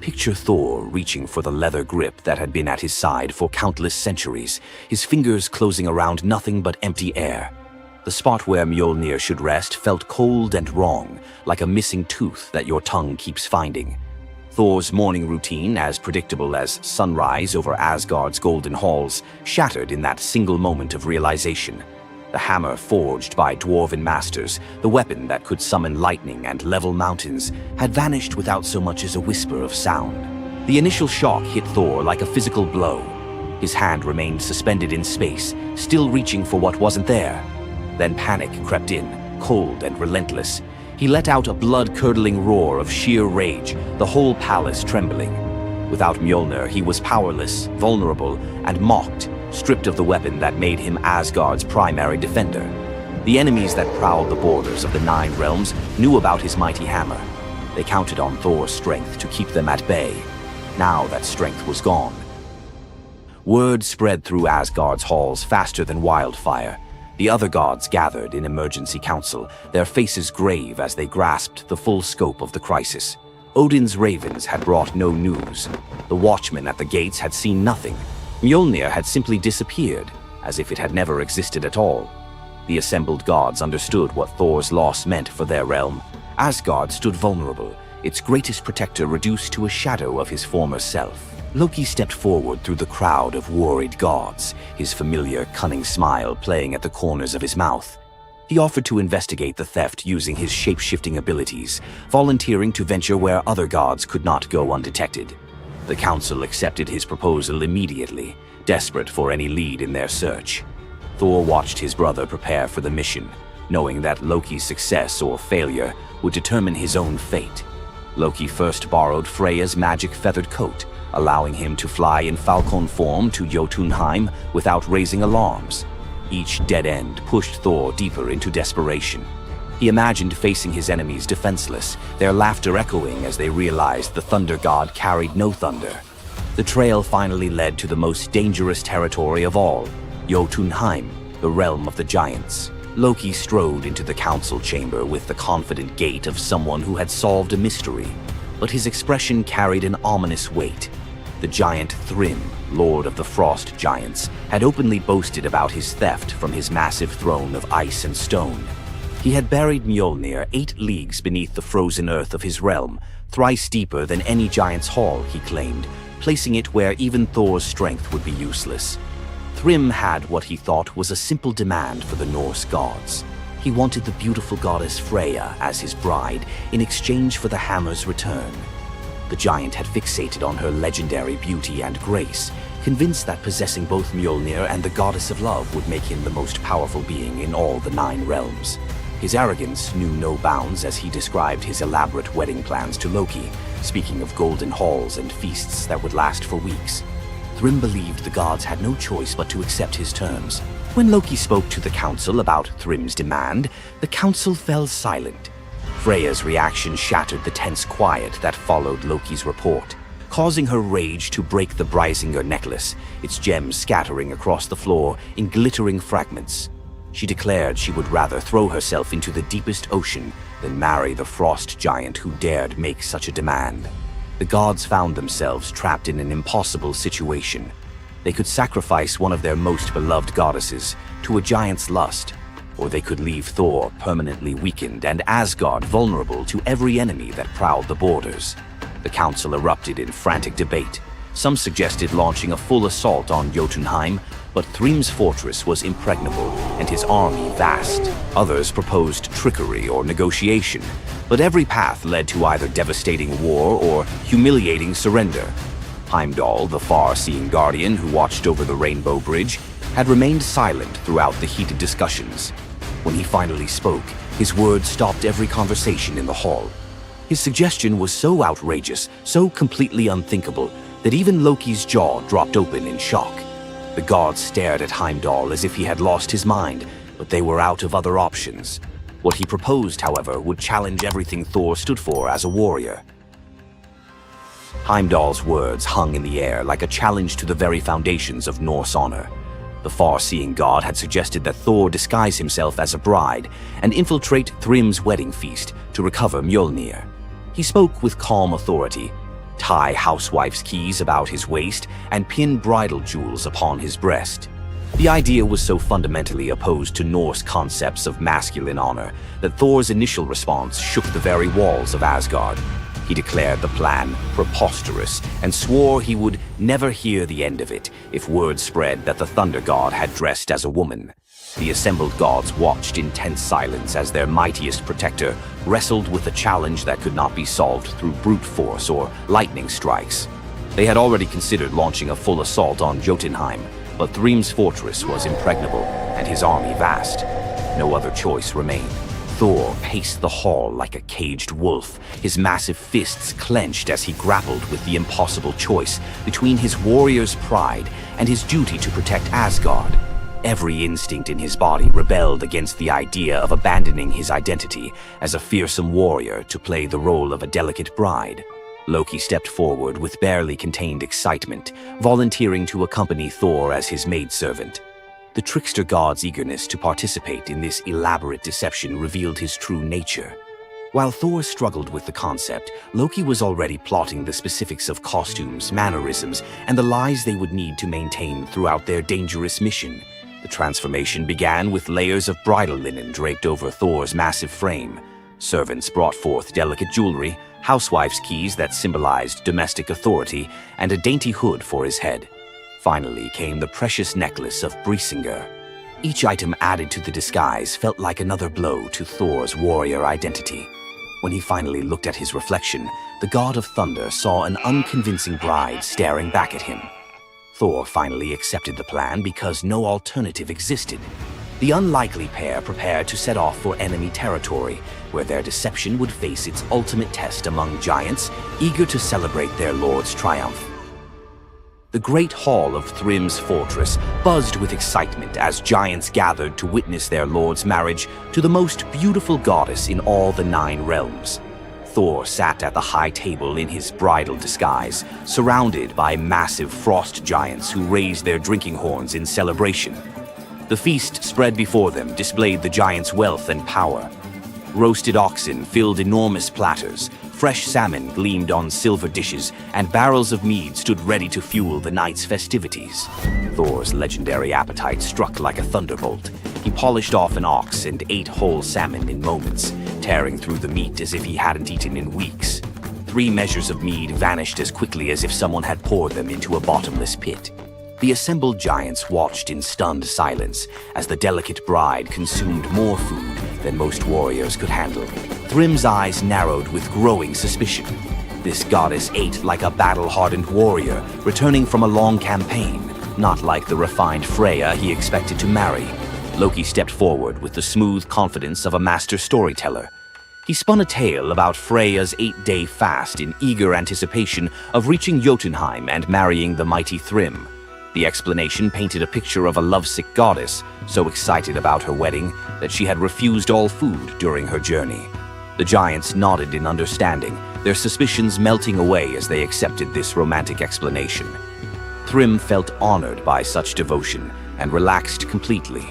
Picture Thor reaching for the leather grip that had been at his side for countless centuries, his fingers closing around nothing but empty air. The spot where Mjolnir should rest felt cold and wrong, like a missing tooth that your tongue keeps finding. Thor's morning routine, as predictable as sunrise over Asgard's golden halls, shattered in that single moment of realization. The hammer forged by dwarven masters, the weapon that could summon lightning and level mountains, had vanished without so much as a whisper of sound. The initial shock hit Thor like a physical blow. His hand remained suspended in space, still reaching for what wasn't there. Then panic crept in, cold and relentless. He let out a blood-curdling roar of sheer rage, the whole palace trembling. Without Mjolnir, he was powerless, vulnerable, and mocked, stripped of the weapon that made him Asgard's primary defender. The enemies that prowled the borders of the 9 realms knew about his mighty hammer. They counted on Thor's strength to keep them at bay. Now that strength was gone. Word spread through Asgard's halls faster than wildfire. The other gods gathered in emergency council, their faces grave as they grasped the full scope of the crisis. Odin's ravens had brought no news. The watchmen at the gates had seen nothing. Mjolnir had simply disappeared, as if it had never existed at all. The assembled gods understood what Thor's loss meant for their realm. Asgard stood vulnerable, its greatest protector reduced to a shadow of his former self. Loki stepped forward through the crowd of worried gods, his familiar, cunning smile playing at the corners of his mouth. He offered to investigate the theft using his shape-shifting abilities, volunteering to venture where other gods could not go undetected. The council accepted his proposal immediately, desperate for any lead in their search. Thor watched his brother prepare for the mission, knowing that Loki's success or failure would determine his own fate. Loki first borrowed Freya's magic feathered coat, allowing him to fly in falcon form to Jotunheim without raising alarms. Each dead end pushed Thor deeper into desperation. He imagined facing his enemies defenseless, their laughter echoing as they realized the thunder god carried no thunder. The trail finally led to the most dangerous territory of all, Jotunheim, the realm of the giants. Loki strode into the council chamber with the confident gait of someone who had solved a mystery, but his expression carried an ominous weight. The giant Thrym, lord of the frost giants, had openly boasted about his theft from his massive throne of ice and stone. He had buried Mjolnir 8 leagues beneath the frozen earth of his realm, thrice deeper than any giant's hall, he claimed, placing it where even Thor's strength would be useless. Thrym had what he thought was a simple demand for the Norse gods. He wanted the beautiful goddess Freya as his bride in exchange for the hammer's return. The giant had fixated on her legendary beauty and grace, convinced that possessing both Mjolnir and the goddess of love would make him the most powerful being in all the 9 realms. His arrogance knew no bounds as he described his elaborate wedding plans to Loki, speaking of golden halls and feasts that would last for weeks. Thrym believed the gods had no choice but to accept his terms. When Loki spoke to the council about Thrym's demand, the council fell silent. Freya's reaction shattered the tense quiet that followed Loki's report, causing her rage to break the Brysinger necklace, its gems scattering across the floor in glittering fragments. She declared she would rather throw herself into the deepest ocean than marry the frost giant who dared make such a demand. The gods found themselves trapped in an impossible situation. They could sacrifice one of their most beloved goddesses to a giant's lust, or they could leave Thor permanently weakened and Asgard vulnerable to every enemy that prowled the borders. The council erupted in frantic debate. Some suggested launching a full assault on Jotunheim, but Thrym's fortress was impregnable and his army vast. Others proposed trickery or negotiation, but every path led to either devastating war or humiliating surrender. Heimdall, the far-seeing guardian who watched over the Rainbow Bridge, had remained silent throughout the heated discussions. When he finally spoke, his words stopped every conversation in the hall. His suggestion was so outrageous, so completely unthinkable, that even Loki's jaw dropped open in shock. The gods stared at Heimdall as if he had lost his mind, but they were out of other options. What he proposed, however, would challenge everything Thor stood for as a warrior. Heimdall's words hung in the air like a challenge to the very foundations of Norse honor. The far-seeing god had suggested that Thor disguise himself as a bride and infiltrate Thrym's wedding feast to recover Mjolnir. He spoke with calm authority, tie housewife's keys about his waist, and pin bridal jewels upon his breast. The idea was so fundamentally opposed to Norse concepts of masculine honor that Thor's initial response shook the very walls of Asgard. He declared the plan preposterous and swore he would never hear the end of it if word spread that the Thunder God had dressed as a woman. The assembled gods watched in tense silence as their mightiest protector wrestled with a challenge that could not be solved through brute force or lightning strikes. They had already considered launching a full assault on Jotunheim, but Thrym's fortress was impregnable, and his army vast. No other choice remained. Thor paced the hall like a caged wolf, his massive fists clenched as he grappled with the impossible choice between his warrior's pride and his duty to protect Asgard. Every instinct in his body rebelled against the idea of abandoning his identity as a fearsome warrior to play the role of a delicate bride. Loki stepped forward with barely contained excitement, volunteering to accompany Thor as his maidservant. The trickster god's eagerness to participate in this elaborate deception revealed his true nature. While Thor struggled with the concept, Loki was already plotting the specifics of costumes, mannerisms, and the lies they would need to maintain throughout their dangerous mission. The transformation began with layers of bridal linen draped over Thor's massive frame. Servants brought forth delicate jewelry, housewives' keys that symbolized domestic authority, and a dainty hood for his head. Finally came the precious necklace of Brisingar. Each item added to the disguise felt like another blow to Thor's warrior identity. When he finally looked at his reflection, the god of thunder saw an unconvincing bride staring back at him. Thor finally accepted the plan because no alternative existed. The unlikely pair prepared to set off for enemy territory, where their deception would face its ultimate test among giants, eager to celebrate their lord's triumph. The great hall of Thrym's fortress buzzed with excitement as giants gathered to witness their lord's marriage to the most beautiful goddess in all the 9 realms. Thor sat at the high table in his bridal disguise, surrounded by massive frost giants who raised their drinking horns in celebration. The feast spread before them displayed the giants' wealth and power. Roasted oxen filled enormous platters, fresh salmon gleamed on silver dishes, and barrels of mead stood ready to fuel the night's festivities. Thor's legendary appetite struck like a thunderbolt. He polished off an ox and ate whole salmon in moments, tearing through the meat as if he hadn't eaten in weeks. 3 measures of mead vanished as quickly as if someone had poured them into a bottomless pit. The assembled giants watched in stunned silence as the delicate bride consumed more food than most warriors could handle. Thrym's eyes narrowed with growing suspicion. This goddess ate like a battle-hardened warrior, returning from a long campaign, not like the refined Freya he expected to marry. Loki stepped forward with the smooth confidence of a master storyteller. He spun a tale about Freya's 8-day fast in eager anticipation of reaching Jotunheim and marrying the mighty Thrym. The explanation painted a picture of a lovesick goddess, so excited about her wedding that she had refused all food during her journey. The giants nodded in understanding, their suspicions melting away as they accepted this romantic explanation. Thrym felt honored by such devotion and relaxed completely,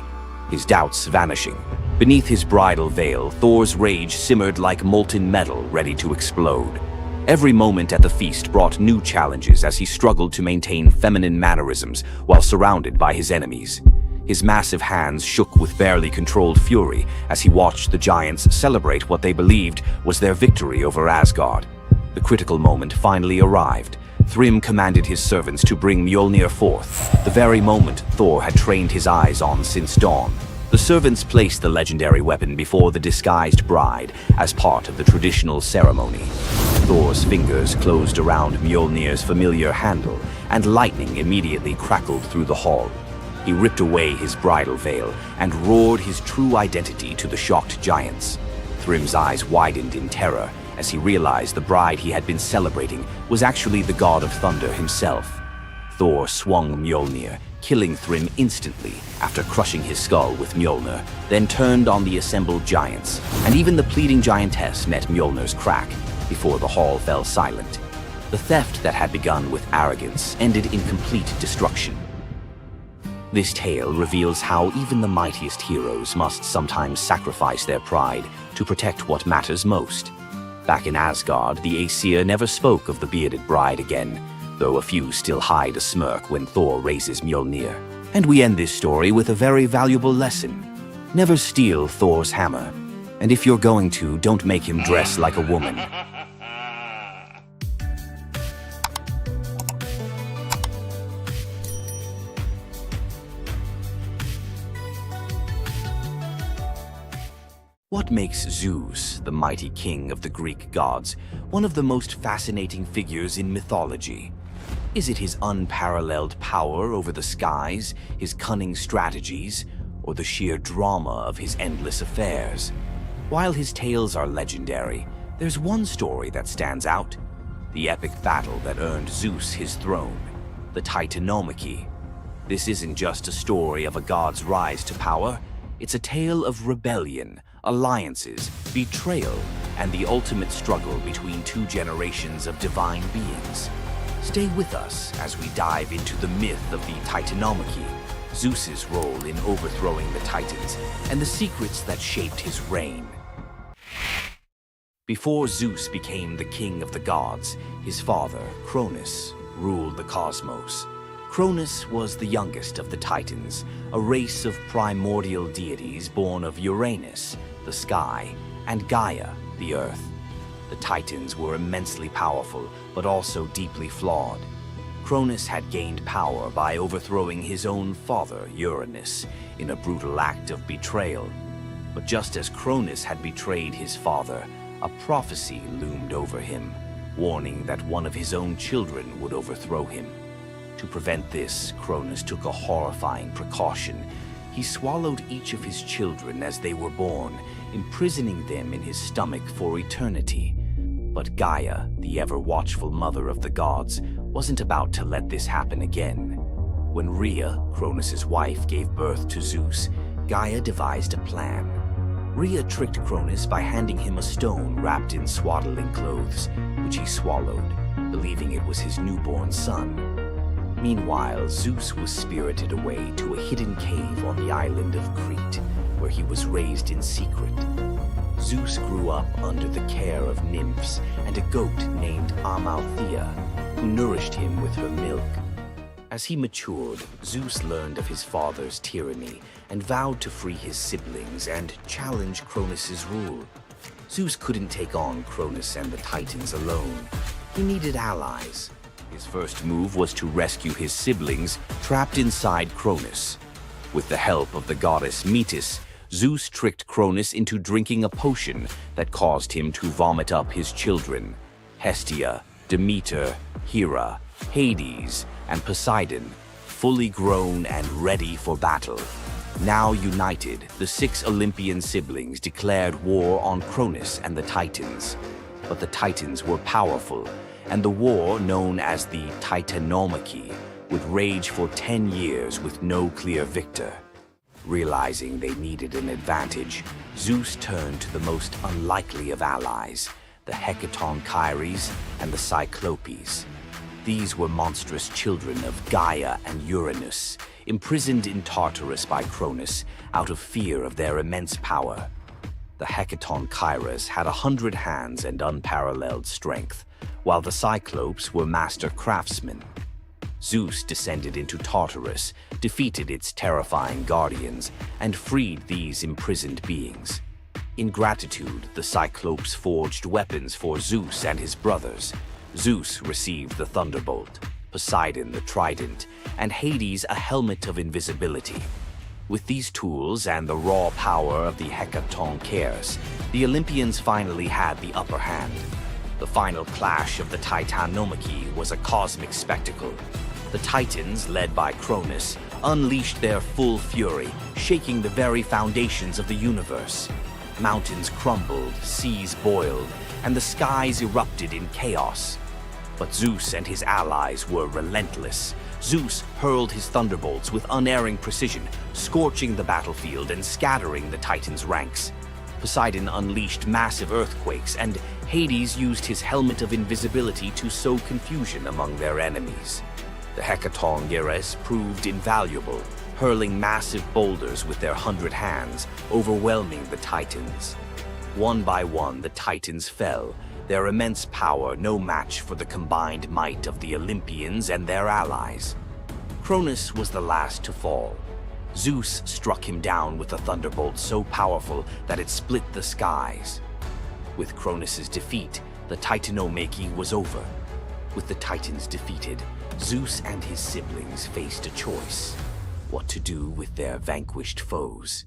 his doubts vanishing. Beneath his bridal veil, Thor's rage simmered like molten metal ready to explode. Every moment at the feast brought new challenges as he struggled to maintain feminine mannerisms while surrounded by his enemies. His massive hands shook with barely controlled fury as he watched the giants celebrate what they believed was their victory over Asgard. The critical moment finally arrived. Thrym commanded his servants to bring Mjolnir forth, the very moment Thor had trained his eyes on since dawn. The servants placed the legendary weapon before the disguised bride as part of the traditional ceremony. Thor's fingers closed around Mjolnir's familiar handle, and lightning immediately crackled through the hall. He ripped away his bridal veil and roared his true identity to the shocked giants. Thrym's eyes widened in terror as he realized the bride he had been celebrating was actually the god of thunder himself. Thor swung Mjolnir, killing Thrym instantly after crushing his skull with Mjolnir, then turned on the assembled giants, and even the pleading giantess met Mjolnir's crack before the hall fell silent. The theft that had begun with arrogance ended in complete destruction. This tale reveals how even the mightiest heroes must sometimes sacrifice their pride to protect what matters most. Back in Asgard, the Aesir never spoke of the bearded bride again, though a few still hide a smirk when Thor raises Mjolnir. And we end this story with a very valuable lesson. Never steal Thor's hammer. And if you're going to, don't make him dress like a woman. What makes Zeus, the mighty king of the Greek gods, one of the most fascinating figures in mythology? Is it his unparalleled power over the skies, his cunning strategies, or the sheer drama of his endless affairs? While his tales are legendary, there's one story that stands out: the epic battle that earned Zeus his throne, the Titanomachy. This isn't just a story of a god's rise to power, it's a tale of rebellion, alliances, betrayal, and the ultimate struggle between two generations of divine beings. Stay with us as we dive into the myth of the Titanomachy, Zeus's role in overthrowing the Titans, and the secrets that shaped his reign. Before Zeus became the king of the gods, his father, Cronus, ruled the cosmos. Cronus was the youngest of the Titans, a race of primordial deities born of Uranus, the sky, and Gaia, the earth. The Titans were immensely powerful, but also deeply flawed. Cronus had gained power by overthrowing his own father, Uranus, in a brutal act of betrayal. But just as Cronus had betrayed his father, a prophecy loomed over him, warning that one of his own children would overthrow him. To prevent this, Cronus took a horrifying precaution. He swallowed each of his children as they were born, imprisoning them in his stomach for eternity. But Gaia, the ever-watchful mother of the gods, wasn't about to let this happen again. When Rhea, Cronus's wife, gave birth to Zeus, Gaia devised a plan. Rhea tricked Cronus by handing him a stone wrapped in swaddling clothes, which he swallowed, believing it was his newborn son. Meanwhile, Zeus was spirited away to a hidden cave on the island of Crete, where he was raised in secret. Zeus grew up under the care of nymphs and a goat named Amalthea, who nourished him with her milk. As he matured, Zeus learned of his father's tyranny and vowed to free his siblings and challenge Cronus's rule. Zeus couldn't take on Cronus and the Titans alone. He needed allies. His first move was to rescue his siblings trapped inside Cronus. With the help of the goddess Metis, Zeus tricked Cronus into drinking a potion that caused him to vomit up his children: Hestia, Demeter, Hera, Hades, and Poseidon, fully grown and ready for battle. Now united, the 6 Olympian siblings declared war on Cronus and the Titans. But the Titans were powerful, and the war, known as the Titanomachy, would rage for 10 years with no clear victor. Realizing they needed an advantage, Zeus turned to the most unlikely of allies, the Hecatonchires and the Cyclopes. These were monstrous children of Gaia and Uranus, imprisoned in Tartarus by Cronus out of fear of their immense power. The Hecatonchires had 100 hands and unparalleled strength, while the Cyclopes were master craftsmen. Zeus descended into Tartarus, defeated its terrifying guardians, and freed these imprisoned beings. In gratitude, the Cyclopes forged weapons for Zeus and his brothers. Zeus received the thunderbolt, Poseidon the trident, and Hades a helmet of invisibility. With these tools and the raw power of the Hecatonchires, the Olympians finally had the upper hand. The final clash of the Titanomachy was a cosmic spectacle. The Titans, led by Cronus, unleashed their full fury, shaking the very foundations of the universe. Mountains crumbled, seas boiled, and the skies erupted in chaos. But Zeus and his allies were relentless. Zeus hurled his thunderbolts with unerring precision, scorching the battlefield and scattering the Titans' ranks. Poseidon unleashed massive earthquakes, and Hades used his helmet of invisibility to sow confusion among their enemies. The Hecatonchires proved invaluable, hurling massive boulders with their 100 hands, overwhelming the Titans. One by one, the Titans fell, their immense power no match for the combined might of the Olympians and their allies. Cronus was the last to fall. Zeus struck him down with a thunderbolt so powerful that it split the skies. With Cronus's defeat, the Titanomachy was over. With the Titans defeated, Zeus and his siblings faced a choice: what to do with their vanquished foes.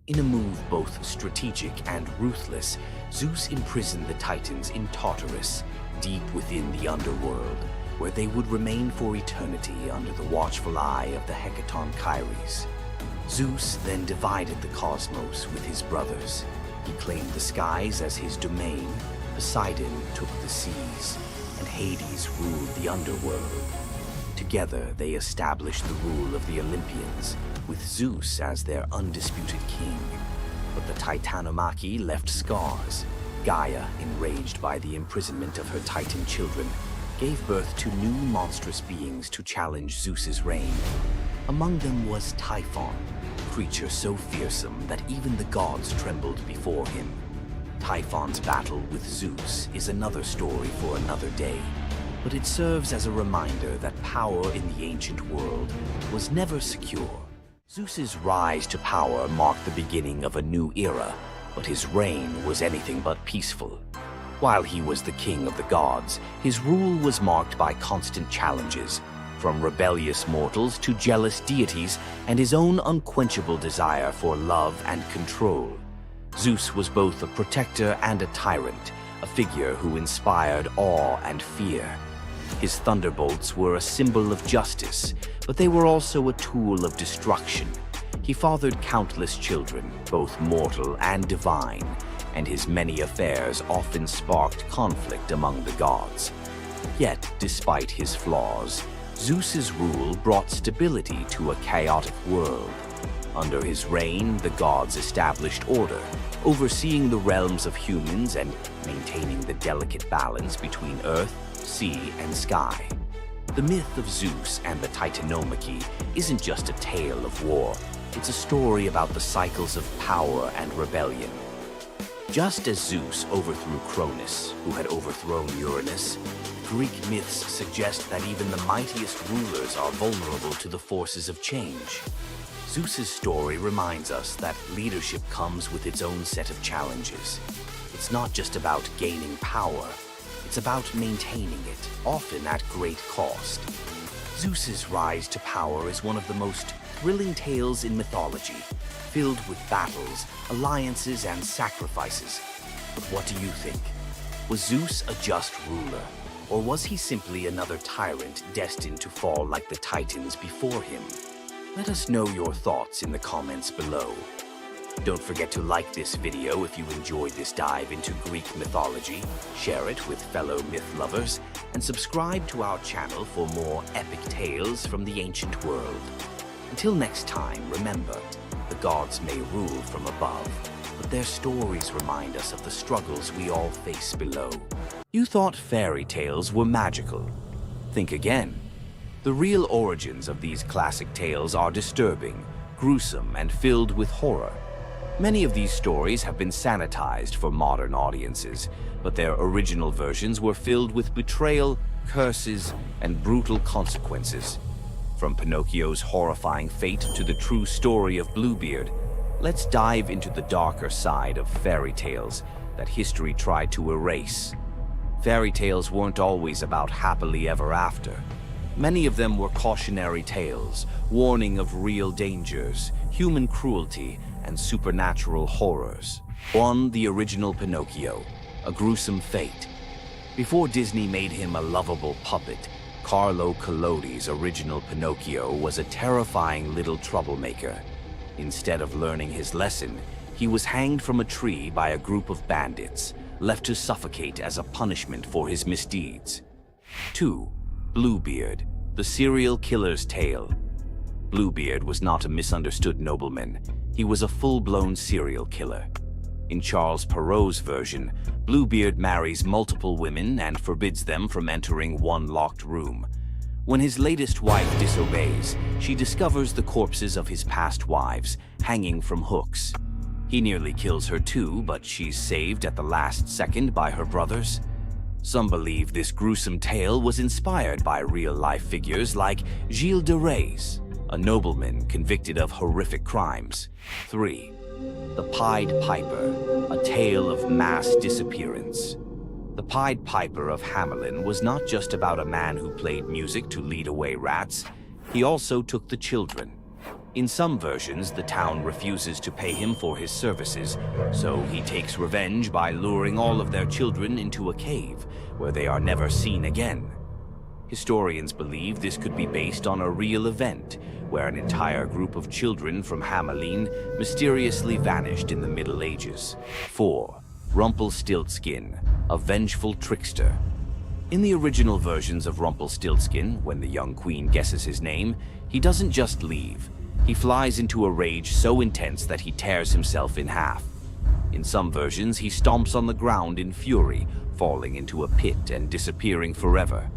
In a move both strategic and ruthless, Zeus imprisoned the Titans in Tartarus, deep within the underworld. where they would remain for eternity under the watchful eye of the Hecaton. Zeus then divided the cosmos with his brothers. He claimed the skies as his domain, Poseidon took the seas, and Hades ruled the underworld. Together, they established the rule of the Olympians, with Zeus as their undisputed king. But the Titanomachy left scars. Gaia, enraged by the imprisonment of her Titan children, gave birth to new monstrous beings to challenge Zeus's reign. Among them was Typhon, a creature so fearsome that even the gods trembled before him. Typhon's battle with Zeus is another story for another day, but it serves as a reminder that power in the ancient world was never secure. Zeus's rise to power marked the beginning of a new era, but his reign was anything but peaceful. While he was the king of the gods, his rule was marked by constant challenges, from rebellious mortals to jealous deities and his own unquenchable desire for love and control. Zeus was both a protector and a tyrant, a figure who inspired awe and fear. His thunderbolts were a symbol of justice, but they were also a tool of destruction. He fathered countless children, both mortal and divine, and his many affairs often sparked conflict among the gods. Yet, despite his flaws, Zeus's rule brought stability to a chaotic world. Under his reign, the gods established order, overseeing the realms of humans and maintaining the delicate balance between earth, sea, and sky. The myth of Zeus and the Titanomachy isn't just a tale of war, it's a story about the cycles of power and rebellion. Just as Zeus overthrew Cronus, who had overthrown Uranus, Greek myths suggest that even the mightiest rulers are vulnerable to the forces of change. Zeus's story reminds us that leadership comes with its own set of challenges. It's not just about gaining power, it's about maintaining it, often at great cost. Zeus's rise to power is one of the most thrilling tales in mythology, filled with battles, alliances, and sacrifices. But what do you think? Was Zeus a just ruler, or was he simply another tyrant destined to fall like the Titans before him? Let us know your thoughts in the comments below. Don't forget to like this video if you enjoyed this dive into Greek mythology, share it with fellow myth lovers, and subscribe to our channel for more epic tales from the ancient world. Until next time, remember, the gods may rule from above, but their stories remind us of the struggles we all face below. You thought fairy tales were magical. Think again. The real origins of these classic tales are disturbing, gruesome, and filled with horror. Many of these stories have been sanitized for modern audiences, but their original versions were filled with betrayal, curses, and brutal consequences. From Pinocchio's horrifying fate to the true story of Bluebeard, let's dive into the darker side of fairy tales that history tried to erase. Fairy tales weren't always about happily ever after. Many of them were cautionary tales, warning of real dangers, human cruelty, and supernatural horrors. 1. The original Pinocchio, a gruesome fate. Before Disney made him a lovable puppet, Carlo Collodi's original Pinocchio was a terrifying little troublemaker. Instead of learning his lesson, he was hanged from a tree by a group of bandits, left to suffocate as a punishment for his misdeeds. 2. Bluebeard, the serial killer's tale. Bluebeard was not a misunderstood nobleman. He was a full-blown serial killer. In Charles Perrault's version, Bluebeard marries multiple women and forbids them from entering one locked room. When his latest wife disobeys, she discovers the corpses of his past wives, hanging from hooks. He nearly kills her too, but she's saved at the last second by her brothers. Some believe this gruesome tale was inspired by real-life figures like Gilles de Rais, a nobleman convicted of horrific crimes. 3. The Pied Piper, a tale of mass disappearance. The Pied Piper of Hamelin was not just about a man who played music to lead away rats. He also took the children. In some versions, the town refuses to pay him for his services, so he takes revenge by luring all of their children into a cave, where they are never seen again. Historians believe this could be based on a real event, where an entire group of children from Hamelin mysteriously vanished in the Middle Ages. 4. Rumpelstiltskin, a vengeful trickster. In the original versions of Rumpelstiltskin, when the young queen guesses his name, he doesn't just leave. He flies into a rage so intense that he tears himself in half. In some versions, he stomps on the ground in fury, falling into a pit and disappearing forever.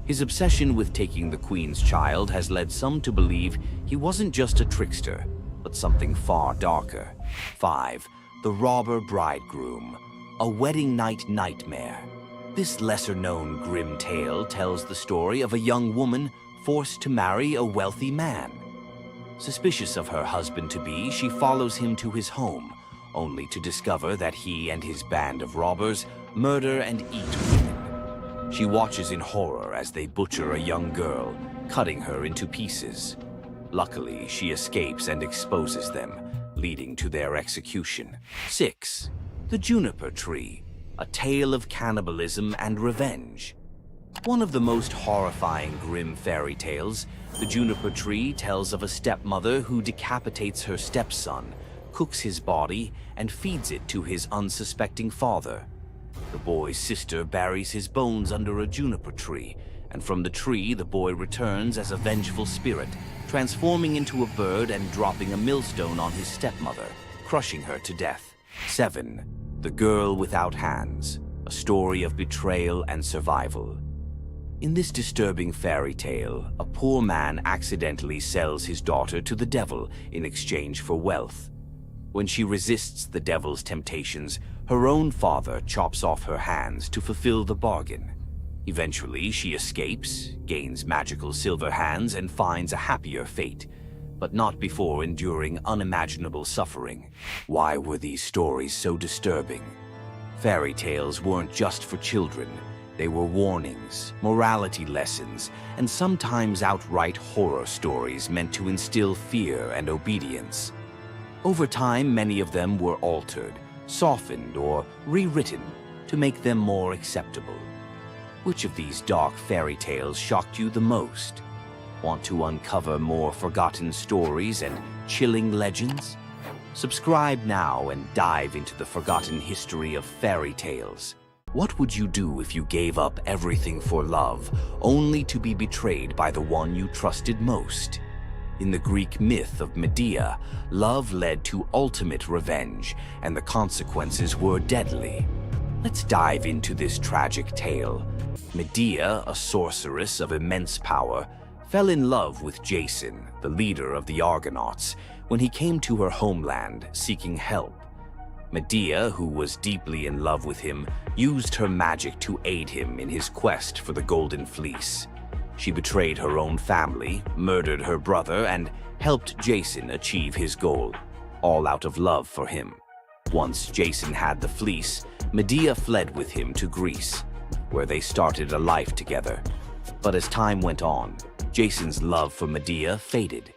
His obsession with taking the queen's child has led some to believe he wasn't just a trickster, but something far darker. 5. The Robber Bridegroom, a wedding night nightmare. This lesser-known grim tale tells the story of a young woman forced to marry a wealthy man. Suspicious of her husband-to-be, she follows him to his home, only to discover that he and his band of robbers murder and eat women. She watches in horror as they butcher a young girl, cutting her into pieces. Luckily, she escapes and exposes them, leading to their execution. 6. The Juniper Tree, a tale of cannibalism and revenge. One of the most horrifying grim fairy tales, the Juniper Tree tells of a stepmother who decapitates her stepson, cooks his body, and feeds it to his unsuspecting father. The boy's sister buries his bones under a juniper tree, and from the tree the boy returns as a vengeful spirit, transforming into a bird and dropping a millstone on his stepmother, crushing her to death. 7. The Girl Without Hands, a story of betrayal and survival. In this disturbing fairy tale, a poor man accidentally sells his daughter to the devil in exchange for wealth. When she resists the devil's temptations, her own father chops off her hands to fulfill the bargain. Eventually, she escapes, gains magical silver hands, and finds a happier fate, but not before enduring unimaginable suffering. Why were these stories so disturbing? Fairy tales weren't just for children. They were warnings, morality lessons, and sometimes outright horror stories meant to instill fear and obedience. Over time, many of them were altered, softened, or rewritten to make them more acceptable. Which of these dark fairy tales shocked you the most? Want to uncover more forgotten stories and chilling legends? Subscribe now and dive into the forgotten history of fairy tales. What would you do if you gave up everything for love, only to be betrayed by the one you trusted most? In the Greek myth of Medea, love led to ultimate revenge, and the consequences were deadly. Let's dive into this tragic tale. Medea, a sorceress of immense power, fell in love with Jason, the leader of the Argonauts, when he came to her homeland seeking help. Medea, who was deeply in love with him, used her magic to aid him in his quest for the Golden Fleece. She betrayed her own family, murdered her brother, and helped Jason achieve his goal, all out of love for him. Once Jason had the fleece, Medea fled with him to Greece, where they started a life together. But as time went on, Jason's love for Medea faded.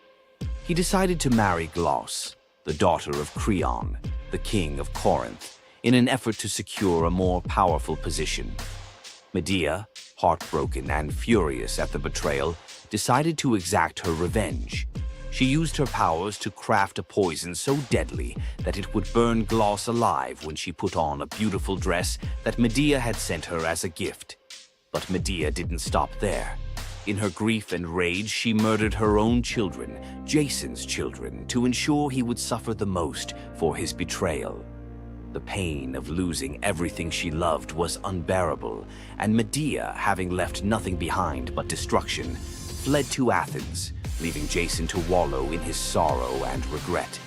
He decided to marry Glauce, the daughter of Creon, the king of Corinth, in an effort to secure a more powerful position. Medea, heartbroken and furious at the betrayal, decided to exact her revenge. She used her powers to craft a poison so deadly that it would burn Glauce alive when she put on a beautiful dress that Medea had sent her as a gift. But Medea didn't stop there. In her grief and rage, she murdered her own children, Jason's children, to ensure he would suffer the most for his betrayal. The pain of losing everything she loved was unbearable, and Medea, having left nothing behind but destruction, fled to Athens, leaving Jason to wallow in his sorrow and regret.